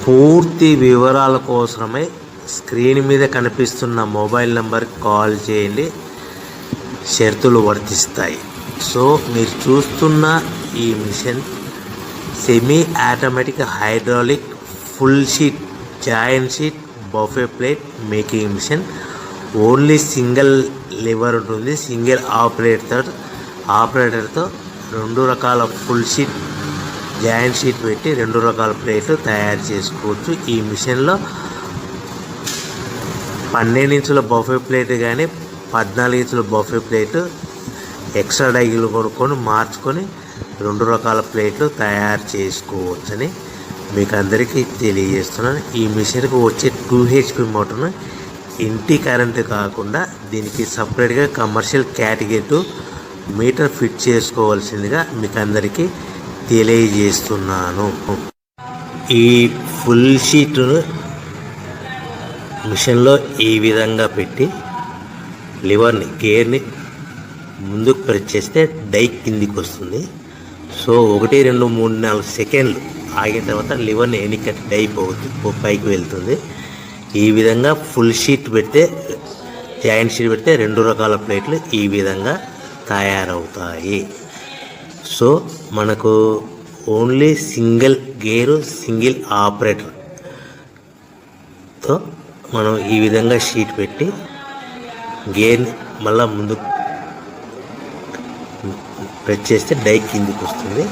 పూర్తి వివరాల కోసమై స్క్రీన్ మీద కనిపిస్తున్న మొబైల్ నెంబర్కి కాల్ చేయండి, షరతులు వర్తిస్తాయి. సో మీరు చూస్తున్న ఈ machine semi automatic hydraulic full sheet joint sheet buffet plate making machine. Only single lever ఉంటుంది. సింగిల్ ఆపరేటర్తో 2 రకాల ఫుల్ షీట్ జాయింట్ షీట్ పెట్టి 2 రకాల ప్లేట్లు తయారు చేసుకోవచ్చు. ఈ మిషన్లో 12 ఇంచుల బఫే ప్లేట్ కానీ 14 ఇంచుల బఫే ప్లేట్ ఎక్స్ట్రా డైలు కొనుక్కొని మార్చుకొని 2 రకాల ప్లేట్లు తయారు చేసుకోవచ్చని మీకు అందరికీ తెలియజేస్తున్నాను. ఈ మిషన్కి వచ్చే 2 HP మోటార్ను ఇంటి కరెంటు కాకుండా దీనికి సపరేట్గా కమర్షియల్ కేటగిరీ 2 మీటర్ ఫిట్ చేసుకోవాల్సిందిగా మీకు అందరికీ తెలియజేస్తున్నాను. ఈ ఫుల్ షీట్ను మిషన్లో ఈ విధంగా పెట్టి లివర్ని గేర్ని ముందుకు ప్రెస్ చేస్తే డై కిందికి వస్తుంది. సో 1 2 3 4 సెకండ్లు ఆగిన తర్వాత లివర్ని ఎన్నికట్టి డై పైకి వెళ్తుంది. ఈ విధంగా ఫుల్ షీట్ పెడితే జాయింట్ షీట్ పెడితే 2 రకాల ప్లేట్లు ఈ విధంగా తయారవుతాయి. సో మనకు ఓన్లీ సింగిల్ గేరు సింగిల్ ఆపరేటర్తో మనం ఈ విధంగా షీట్ పెట్టి గేర్ని మళ్ళీ ముందు ప్రెస్ చేస్తే డై కిందికి వస్తుంది.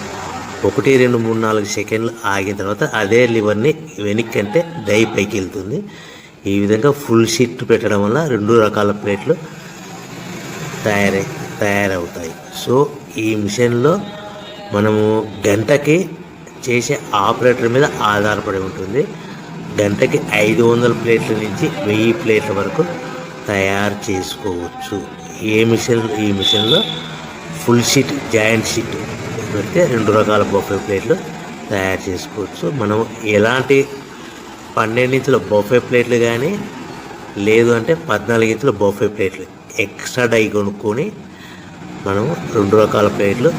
1 2 3 4 సెకండ్లు ఆగిన తర్వాత అదే లివర్ని వెనక్కి అంటే డై పైకి వెళ్తుంది. ఈ విధంగా ఫుల్ షీట్ పెట్టడం వల్ల 2 రకాల ప్లేట్లు తయారవుతాయి. సో ఈ మిషన్లో మనము గంటకి చేసే ఆపరేటర్ మీద ఆధారపడి ఉంటుంది. గంటకి 500 ప్లేట్ల నుంచి 1000 ప్లేట్ల వరకు తయారు చేసుకోవచ్చు. ఈ మిషన్లో ఫుల్ షీట్ జాయింట్ షీట్ పెడితే 2 రకాల బఫే ప్లేట్లు తయారు చేసుకోవచ్చు. మనం ఎలాంటి 12 ఇంచుల బఫే ప్లేట్లు కానీ లేదు అంటే 14 ఇంచుల బఫే ప్లేట్లు ఎక్స్ట్రా డై కొనుక్కొని మనం 2 రకాల ప్లేట్లు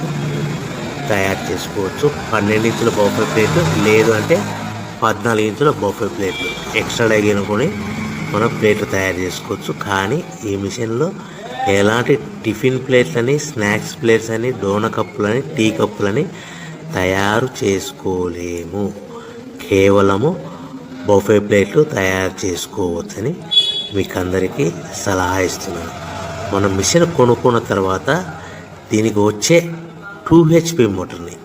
తయారు చేసుకోవచ్చు. 12 ఇంచుల బఫే ప్లేట్లు లేదు అంటే 14 ఇంచుల బఫే ప్లేట్లు ఎక్స్ట్రా డై కొనుక్కొని మనం ప్లేట్లు తయారు చేసుకోవచ్చు. కానీ ఈ మిషన్లో ఎలాంటి టిఫిన్ ప్లేట్లని స్నాక్స్ ప్లేట్స్ అని డోనా కప్పులని టీ కప్పులని తయారు చేసుకోలేము. కేవలము బఫే ప్లేట్లు తయారు చేసుకోవచ్చని మీకు అందరికీ సలహా ఇస్తున్నాను. మనం మిషన్ కొనుక్కున్న తర్వాత దీనికి వచ్చే 2 HP మోటార్ని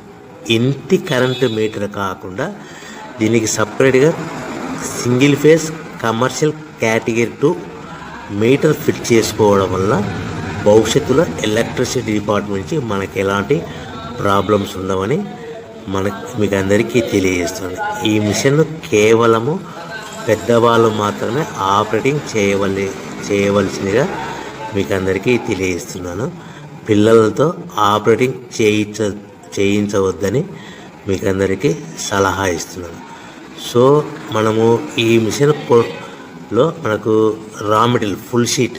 ఇంటి కరెంటు మీటర్ కాకుండా దీనికి సపరేట్గా single phase commercial category 2 metre fit చేసుకోవడం వల్ల భవిష్యత్తులో ఎలక్ట్రిసిటీ డిపార్ట్మెంట్ నుంచి మనకి ఎలాంటి ప్రాబ్లమ్స్ ఉండవని మీకు అందరికీ తెలియజేస్తున్నాను. ఈ మిషన్ కేవలము పెద్దవాళ్ళు మాత్రమే ఆపరేటింగ్ చేయవలసిందిగా మీకు అందరికీ తెలియజేస్తున్నాను. పిల్లలతో ఆపరేటింగ్ చేయించవద్దని మీకు అందరికీ సలహా ఇస్తున్నాను. సో మనము ఈ మిషన్లో మనకు రా మెటీరియల్ ఫుల్ షీట్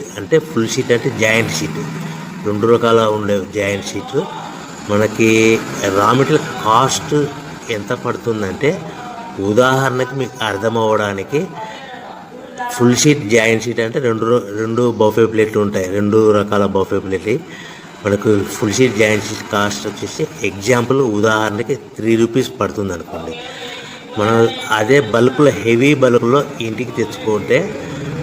అంటే జాయింట్ షీట్ 2 రకాల ఉండే జాయింట్ షీట్ మనకి రా మెటీరియల్ కాస్ట్ ఎంత పడుతుందంటే ఉదాహరణకి మీకు అర్థం అవ్వడానికి ఫుల్ షీట్ జాయింట్ షీట్ అంటే 2 బఫే ప్లేట్లు ఉంటాయి. 2 రకాల బఫే ప్లేట్లు మనకు full sheet joint sheet cost వచ్చేసి ఎగ్జాంపుల్ ఉదాహరణకి 3 రూపీస్ పడుతుంది అనుకోండి. మనం అదే బల్క్లో హెవీ బల్క్లో ఇంటికి తెచ్చుకుంటే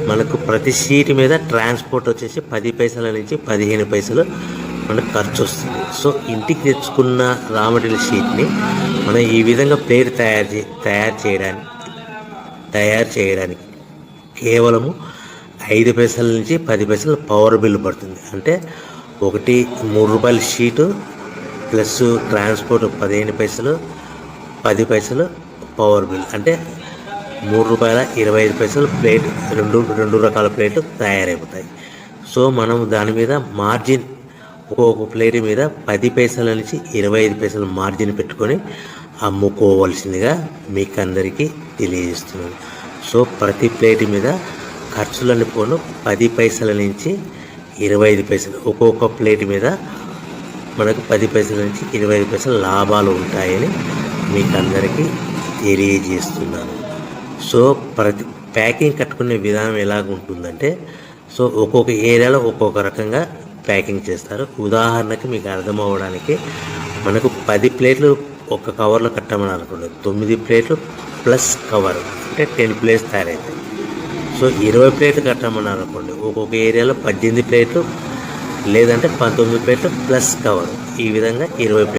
మనకు ప్రతి షీట్ మీద ట్రాన్స్పోర్ట్ వచ్చేసి 10 పైసల నుంచి 15 పైసలు మనకు ఖర్చు వస్తుంది. సో ఇంటికి తెచ్చుకున్న రా మెటీరియల్ షీట్ని మనం ఈ విధంగా ప్లేట్ తయారు చేయడానికి కేవలము 5 పైసల నుంచి 10 పైసలు పవర్ బిల్ పడుతుంది. అంటే 3 రూపాయల షీటు ప్లస్ ట్రాన్స్పోర్ట్ 15 పైసలు 10 పైసలు పవర్ బిల్ అంటే 3 రూపాయల 25 పైసలు ప్లేట్ 2 రకాల ప్లేట్లు తయారైపోతాయి. సో మనం దాని మీద మార్జిన్ ఒక్కొక్క ప్లేట్ మీద 10 పైసల నుంచి 25 పైసలు మార్జిన్ పెట్టుకొని అమ్ముకోవాల్సిందిగా మీకు అందరికీ తెలియజేస్తున్నాను. సో ప్రతి ప్లేట్ మీద ఖర్చులన్నీ పోను 10 పైసల నుంచి 25 పైసలు ఒక్కొక్క ప్లేట్ మీద మనకు 10 పైసల నుంచి 25 పైసలు లాభాలు ఉంటాయని మీకు అందరికీ తెలియజేస్తున్నాను. సో ప్రతి ప్యాకింగ్ కట్టుకునే విధానం ఎలాగ ఉంటుందంటే, సో ఒక్కొక్క ఏరియాలో ఒక్కొక్క రకంగా ప్యాకింగ్ చేస్తారు. ఉదాహరణకి మీకు అర్థం అవ్వడానికి, మనకు 10 ప్లేట్లు ఒక కవర్లో కట్టమని అనుకోండి, 9 ప్లేట్లు ప్లస్ కవర్ అంటే 10 ప్లేట్స్ తయారవుతాయి. సో 20 ప్లేట్లు కట్టమని అనుకోండి, ఒక్కొక్క ఏరియాలో 18 ప్లేట్లు లేదంటే 19 ప్లేట్లు ప్లస్ కవర్, ఈ విధంగా 20 ప్లేట్లు